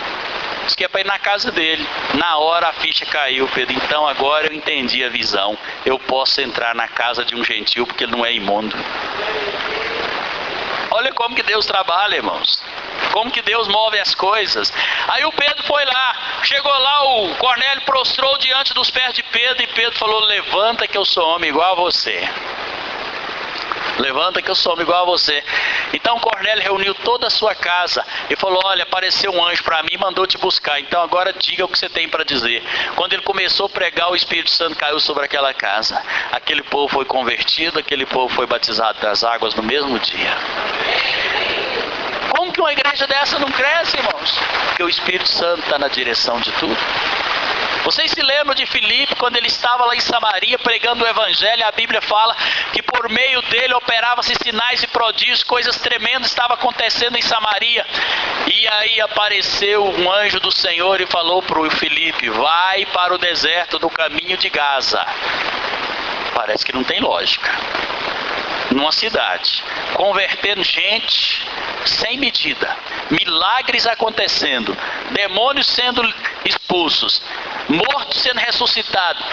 Diz que é para ir na casa dele. Na hora a ficha caiu, Pedro. Então agora eu entendi a visão. Eu posso entrar na casa de um gentil porque ele não é imundo. Olha como que Deus trabalha, irmãos. Como que Deus move as coisas. Aí o Pedro foi lá. Chegou lá, o Cornélio prostrou diante dos pés de Pedro. E Pedro falou: levanta que eu sou homem igual a você. Levanta que eu sou homem igual a você. Então Cornélio reuniu toda a sua casa e falou: olha, apareceu um anjo para mim e mandou te buscar. Então agora diga o que você tem para dizer. Quando ele começou a pregar, o Espírito Santo caiu sobre aquela casa. Aquele povo foi convertido, aquele povo foi batizado das águas no mesmo dia. Como que uma igreja dessa não cresce, irmãos? Porque o Espírito Santo está na direção de tudo. Vocês se lembram de Filipe, quando ele estava lá em Samaria pregando o Evangelho? A Bíblia fala que por meio dele operavam-se sinais e prodígios, coisas tremendas estavam acontecendo em Samaria. E aí apareceu um anjo do Senhor e falou para o Filipe: vai para o deserto do caminho de Gaza. Parece que não tem lógica. Numa cidade, convertendo gente sem medida, milagres acontecendo, demônios sendo expulsos, mortos sendo ressuscitados.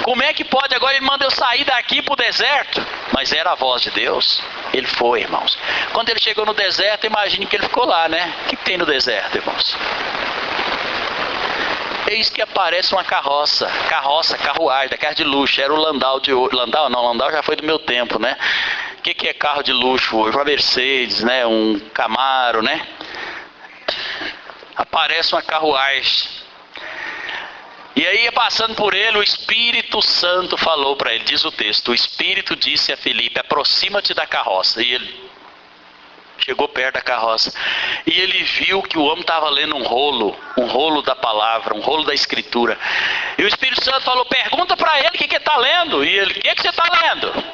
Como é que pode? Agora ele manda eu sair daqui para o deserto. Mas era a voz de Deus. Ele foi, irmãos. Quando ele chegou no deserto, imagine que ele ficou lá, né? O que tem no deserto, irmãos? Eis que aparece uma carruagem, da carro de luxo. Era o Landau de hoje. Landau já foi do meu tempo, né? O que é carro de luxo hoje? Uma Mercedes, né? Um Camaro, né? Aparece uma carruagem. E aí, passando por ele, o Espírito Santo falou para ele, diz o texto: o Espírito disse a Filipe: aproxima-te da carroça. E ele chegou perto da carroça. E ele viu que o homem estava lendo um rolo da palavra, um rolo da escritura. E o Espírito Santo falou: pergunta para ele o que ele está lendo. E ele: o que você está lendo?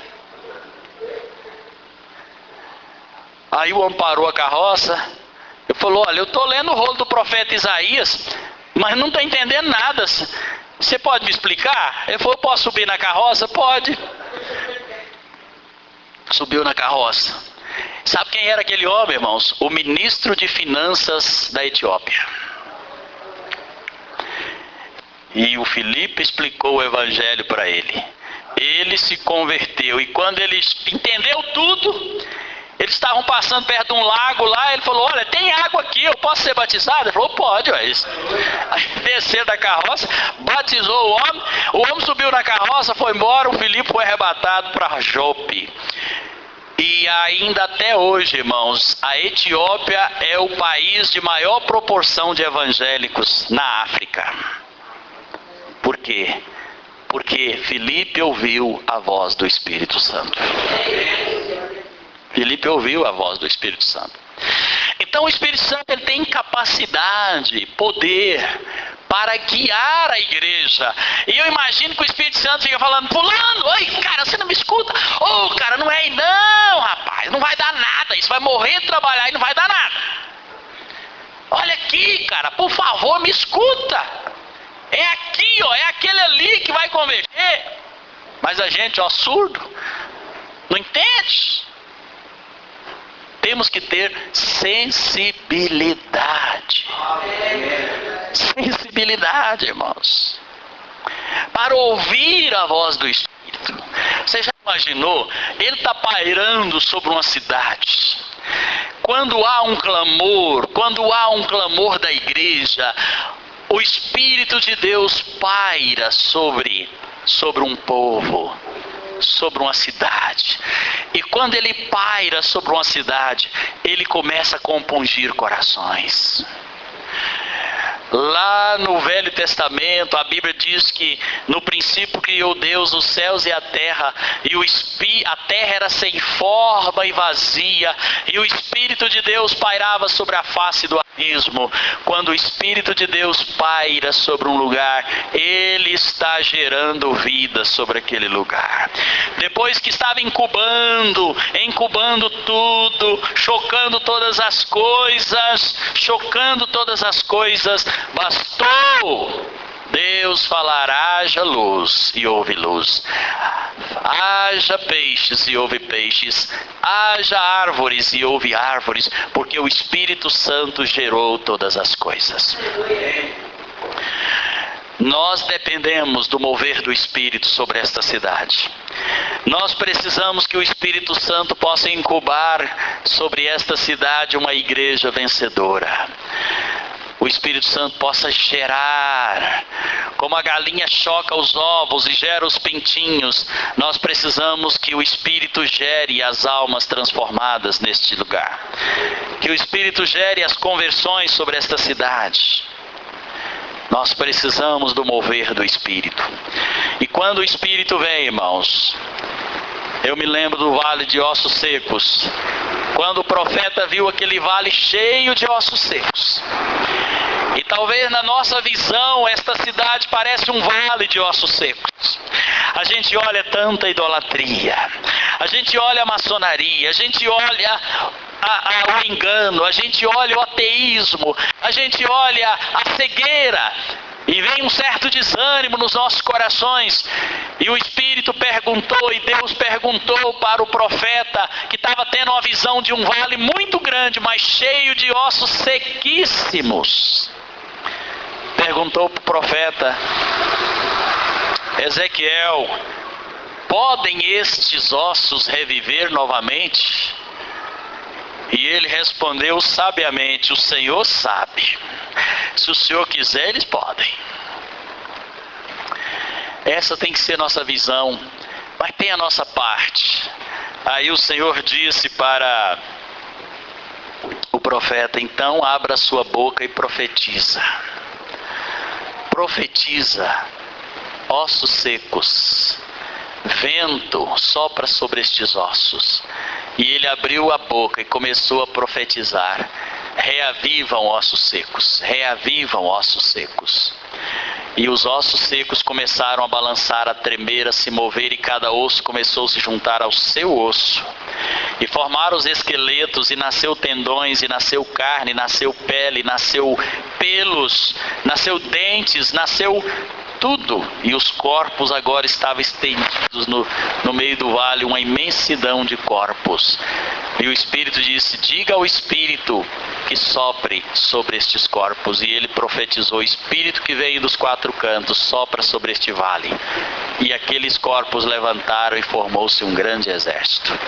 Aí o homem parou a carroça. Ele falou: olha, eu estou lendo o rolo do profeta Isaías, mas não estou entendendo nada. Você pode me explicar? Ele falou: posso subir na carroça? Pode. Subiu na carroça. Sabe quem era aquele homem, irmãos? O ministro de finanças da Etiópia. E o Filipe explicou o evangelho para ele. Ele se converteu. E quando ele entendeu tudo, eles estavam passando perto de um lago lá. Ele falou: olha, tem água aqui, eu posso ser batizado? Ele falou: pode. Aí desceram da carroça, batizou o homem subiu na carroça, foi embora. O Filipe foi arrebatado para Jope. E ainda até hoje, irmãos, a Etiópia é o país de maior proporção de evangélicos na África. Por quê? Porque Filipe ouviu a voz do Espírito Santo. Filipe ouviu a voz do Espírito Santo. Então o Espírito Santo, ele tem capacidade, poder para guiar a igreja. E eu imagino que o Espírito Santo fica falando: fulano, oi cara, você não me escuta? Ô cara, não é aí não, rapaz, não vai dar nada, isso vai morrer de trabalhar e não vai dar nada. Olha aqui, cara, por favor, me escuta. É aqui, ó, é aquele ali que vai converter. Mas a gente, ó, surdo, não entende. Temos que ter sensibilidade. Sensibilidade, irmãos, para ouvir a voz do Espírito. Você já imaginou? Ele está pairando sobre uma cidade. Quando há um clamor da igreja, o Espírito de Deus paira sobre um povo, sobre uma cidade. E quando ele paira sobre uma cidade, ele começa a compungir corações. Lá no Velho Testamento, a Bíblia diz que no princípio criou Deus os céus e a terra, e a terra era sem forma e vazia, e o Espírito de Deus pairava sobre a face do abismo. Quando o Espírito de Deus paira sobre um lugar, ele está gerando vida sobre aquele lugar. Depois que estava incubando tudo, chocando todas as coisas, bastou Deus falar: haja luz, e houve luz. Haja peixes e houve peixes, haja árvores e houve árvores, porque o Espírito Santo gerou todas as coisas. Nós dependemos do mover do Espírito sobre esta cidade. Nós precisamos que o Espírito Santo possa incubar sobre esta cidade uma igreja vencedora. O Espírito Santo possa gerar, como a galinha choca os ovos e gera os pintinhos, nós precisamos que o Espírito gere as almas transformadas neste lugar. Que o Espírito gere as conversões sobre esta cidade. Nós precisamos do mover do Espírito. E quando o Espírito vem, irmãos, eu me lembro do vale de ossos secos. Quando o profeta viu aquele vale cheio de ossos secos. E talvez na nossa visão, esta cidade parece um vale de ossos secos. A gente olha tanta idolatria, a gente olha a maçonaria, a gente olha o engano, a gente olha o ateísmo, a gente olha a cegueira. E vem um certo desânimo nos nossos corações. E o Espírito perguntou, e Deus perguntou para o profeta, que estava tendo uma visão de um vale muito grande, mas cheio de ossos sequíssimos. Perguntou para o profeta: Ezequiel, podem estes ossos reviver novamente? E ele respondeu sabiamente: o Senhor sabe. Se o Senhor quiser, eles podem. Essa tem que ser nossa visão, mas tem a nossa parte. Aí o Senhor disse para o profeta: então abra sua boca e profetiza. Profetiza, ossos secos, vento sopra sobre estes ossos. E ele abriu a boca e começou a profetizar: reavivam ossos secos, reavivam ossos secos. E os ossos secos começaram a balançar, a tremer, a se mover, e cada osso começou a se juntar ao seu osso. E formaram os esqueletos, e nasceu tendões, e nasceu carne, nasceu pele, nasceu pelos, nasceu dentes, nasceu tudo. E os corpos agora estavam estendidos no meio do vale, uma imensidão de corpos. E o Espírito disse: diga ao Espírito que sopre sobre estes corpos. E ele profetizou: o Espírito que veio dos quatro cantos sopra sobre este vale. E aqueles corpos levantaram e formou-se um grande exército.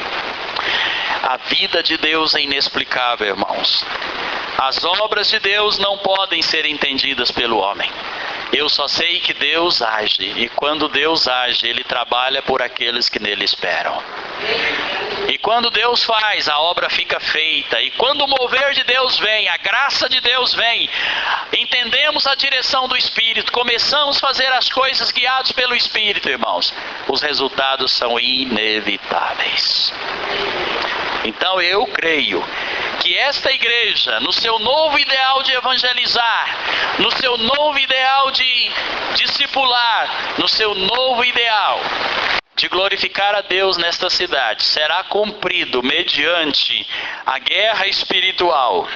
A vida de Deus é inexplicável, irmãos. As obras de Deus não podem ser entendidas pelo homem. Eu só sei que Deus age, e quando Deus age, Ele trabalha por aqueles que nele esperam. E quando Deus faz, a obra fica feita. E quando o mover de Deus vem, a graça de Deus vem, entendemos a direção do Espírito, começamos a fazer as coisas guiados pelo Espírito, irmãos, os resultados são inevitáveis. Então eu creio que esta igreja, no seu novo ideal de evangelizar, no seu novo ideal de discipular, no seu novo ideal de glorificar a Deus nesta cidade, será cumprido mediante a guerra espiritual,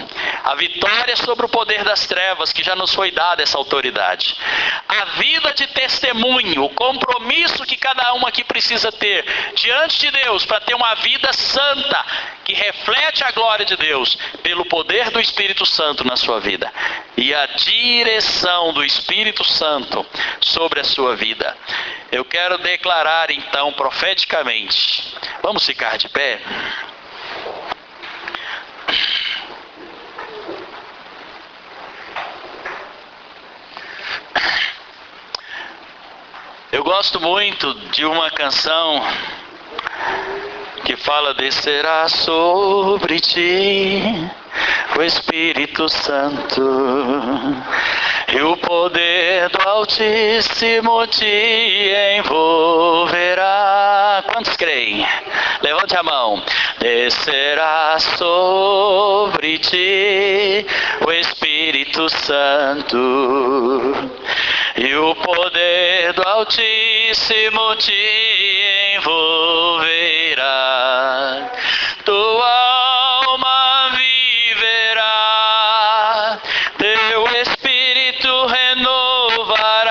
a vitória sobre o poder das trevas, que já nos foi dada essa autoridade, a vida de testemunho, o compromisso que cada um aqui precisa ter diante de Deus, para ter uma vida santa, que reflete a glória de Deus, pelo poder do Espírito Santo na sua vida, e a direção do Espírito Santo sobre a sua vida. Eu quero declarar então profeticamente, vamos ficar de pé? Eu gosto muito de uma canção que fala: descerá sobre ti o Espírito Santo, e o poder do Altíssimo te envolverá. Quantos creem? Levante a mão. Descerá sobre ti o Espírito Santo, e o poder do Altíssimo te envolverá. Tua alma viverá, teu espírito renovará,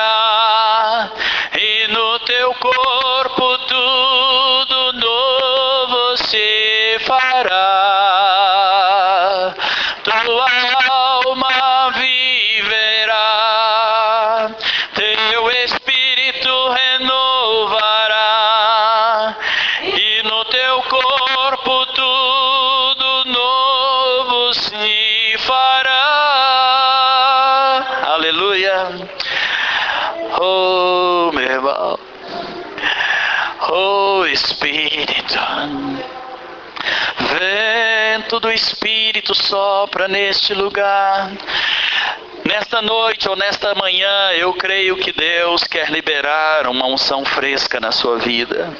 e no teu corpo tudo novo se fará, tua alma viverá, teu espírito renovará, e no teu corpo tudo novo se fará. Aleluia. Oh, meu irmão. Oh, Espírito. Vento do Espírito sopra neste lugar. Nesta noite ou nesta manhã, eu creio que Deus quer liberar uma unção fresca na sua vida.